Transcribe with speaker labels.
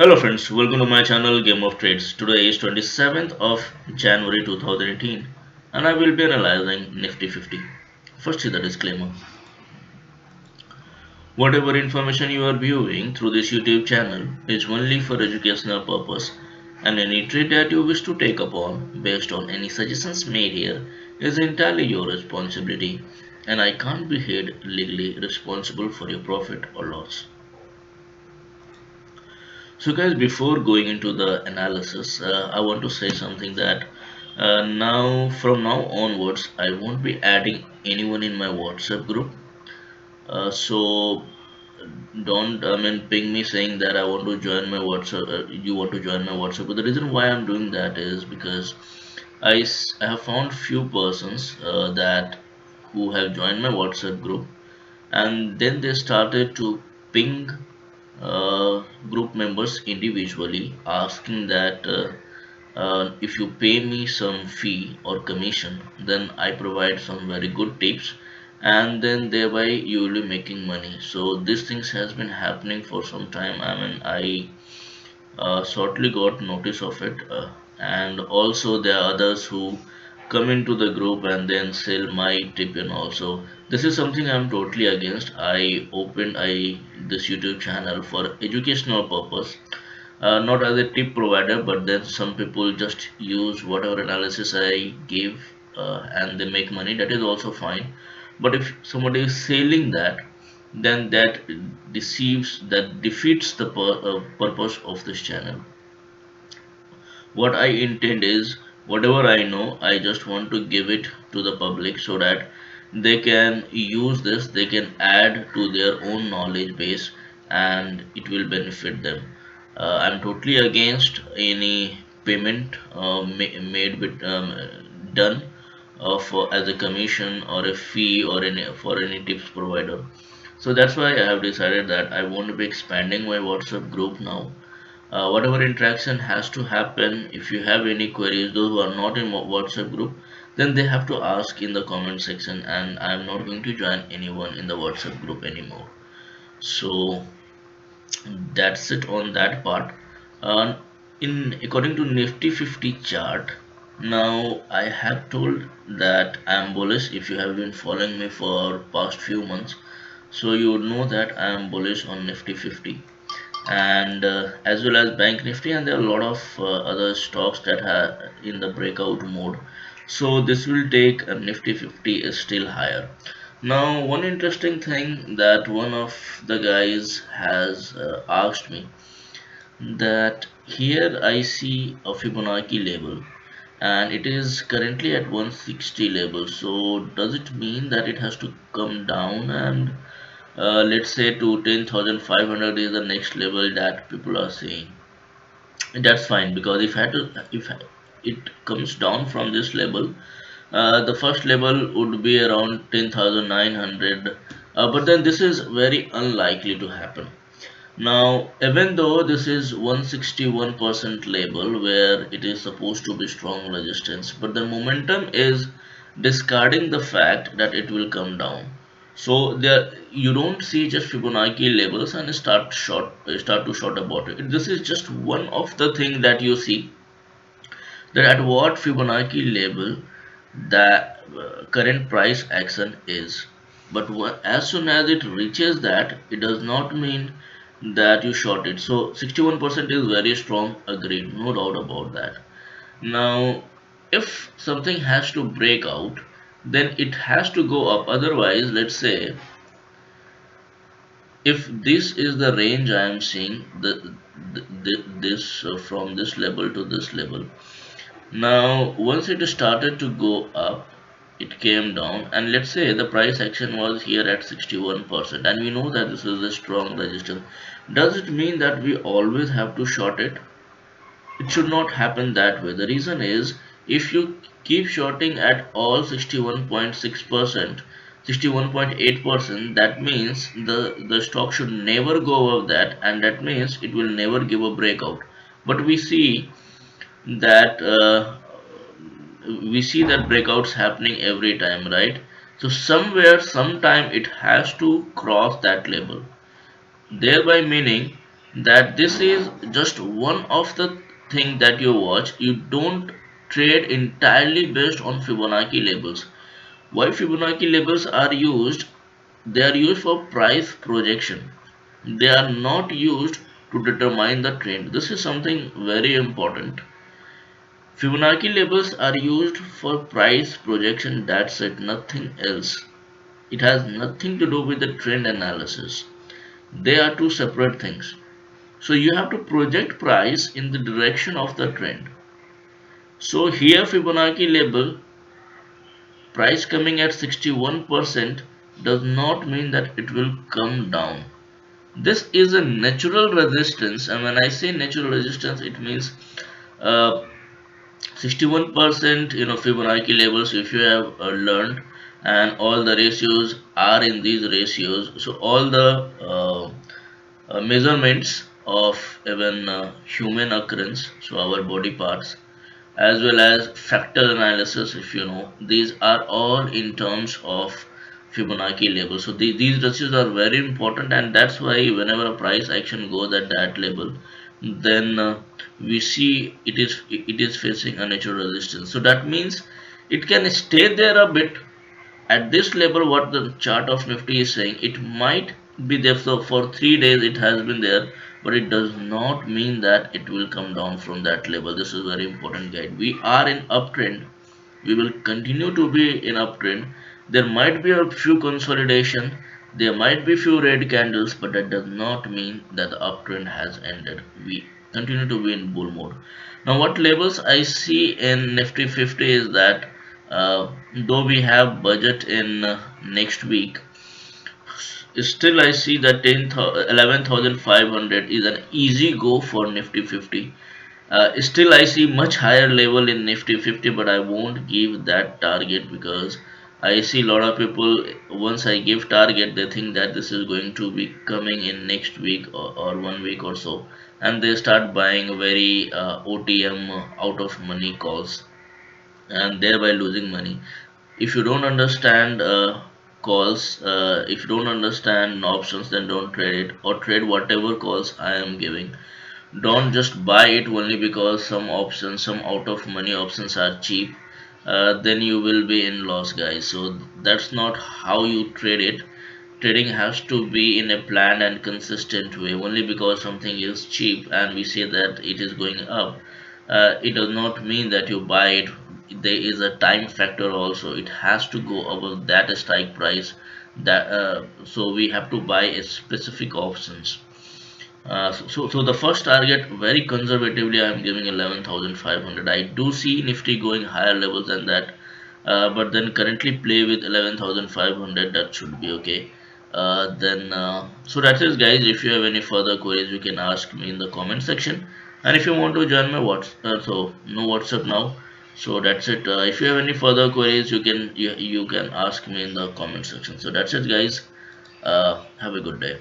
Speaker 1: Hello friends, welcome to my channel Game of Trades. Today is 27th of January 2018 and I will be analyzing Nifty 50. First is the disclaimer. Whatever information you are viewing through this YouTube channel is only for educational purpose and any trade that you wish to take upon based on any suggestions made here is entirely your responsibility and I can't be held legally responsible for your profit or loss. So, guys, before going into the analysis, I want to say something that from now onwards, I won't be adding anyone in my WhatsApp group. So, don't ping me saying that I want to join my WhatsApp. You want to join my WhatsApp? But the reason why I'm doing that is because I have found few persons that who have joined my WhatsApp group, and then they started to ping uh, group members individually asking that if you pay me some fee or commission, then I provide some very good tips and then thereby you will be making money. So these things has been happening for some time. I shortly got notice of it, and also there are others who come into the group and then sell my tip. And also this is something I'm totally against. I this YouTube channel for educational purpose, not as a tip provider, but then some people just use whatever analysis I give, and they make money. That is also fine. But if somebody is selling that, then that that defeats the purpose of this channel. What I intend is whatever I know, I just want to give it to the public so that they can use this, they can add to their own knowledge base, and it will benefit them. I'm totally against any payment made with done for as a commission or a fee or any for any tips provider. So that's why I have decided that I want to be expanding my WhatsApp group now. Whatever interaction has to happen, if you have any queries, those who are not in WhatsApp group, then they have to ask in the comment section, and I'm not going to join anyone in the WhatsApp group anymore. So that's it on that part. uh, in according to Nifty 50 chart, now I have told that I am bullish. If you have been following me for past few months, so you would know that I am bullish on Nifty 50, and as well as bank nifty, and there are a lot of other stocks that are in the breakout mode. So this will take a nifty 50 is still higher. Now one interesting thing that one of the guys has asked me, that here I see a Fibonacci label and it is currently at 160 level. So does it mean that it has to come down and let's say to 10,500 is the next level that people are saying? That's fine, because if it comes down from this level, the first level would be around 10,900, but then this is very unlikely to happen. Now, even though this is 161% level where it is supposed to be strong resistance, but the momentum is discarding the fact that it will come down. So there you don't see just Fibonacci levels and start to short about it. This is just one of the things that you see, that at what Fibonacci level the current price action is. But as soon as it reaches that, it does not mean that you short it. So 61% is very strong, agreed, no doubt about that. Now, if something has to break out, then it has to go up. Otherwise, let's say if this is the range I am seeing, this from this level to this level. Now, once it started to go up, it came down, and let's say the price action was here at 61%, and we know that this is a strong resistance. Does it mean that we always have to short it? It should not happen that way. The reason is, if you keep shorting at all 61.6%, 61.8%, that means the stock should never go above that, and that means it will never give a breakout. But that we see that breakouts happening every time, right? So somewhere sometime it has to cross that level, thereby meaning that this is just one of the thing that you watch. You don't trade entirely based on Fibonacci levels. Why Fibonacci levels are used? They are used for price projection. They are not used to determine the trend. This is something very important. Fibonacci levels are used for price projection, that's it, nothing else. It has nothing to do with the trend analysis. They are two separate things. So you have to project price in the direction of the trend. So here Fibonacci level price coming at 61% does not mean that it will come down. This is a natural resistance, and when I say natural resistance, it means uh, 61%, Fibonacci levels, if you have learned, and all the ratios are in these ratios. So all the measurements of even human occurrence, so our body parts, as well as factor analysis, if you know, these are all in terms of Fibonacci level. So these ratios are very important, and that's why whenever a price action goes at that level, then we see it is facing a natural resistance. So that means it can stay there a bit at this level. What the chart of Nifty is saying, it might be there for 3 days. It has been there, but it does not mean that it will come down from that level. This is very important, guide. We are in uptrend. We will continue to be in uptrend. There might be a few consolidation, there might be few red candles, but that does not mean that the uptrend has ended. We continue to be in bull mode. Now what levels I see in Nifty 50 is that though we have budget in next week, still I see that 11,500 is an easy go for Nifty 50. Still, I see much higher level in Nifty 50, but I won't give that target because I see a lot of people, once I give target, they think that this is going to be coming in next week, or 1 week or so, and they start buying very OTM, out of money calls, and thereby losing money. If you don't understand calls, if you don't understand options, then don't trade it, or trade whatever calls I am giving. Don't just buy it only because some options, some out of money options are cheap. Then you will be in loss, guys. So that's not how you trade it. Trading has to be in a planned and consistent way. Only because something is cheap and we say that it is going up, it does not mean that you buy it. There is a time factor also. It has to go above that strike price. So we have to buy a specific options. So the first target, very conservatively, I am giving 11,500. I do see Nifty going higher levels than that, but then currently play with 11,500. That should be okay. So that's it, guys. If you have any further queries, you can ask me in the comment section. And if you want to join my WhatsApp, so no WhatsApp now. So that's it. If you have any further queries, you can ask me in the comment section. So that's it, guys. Have a good day.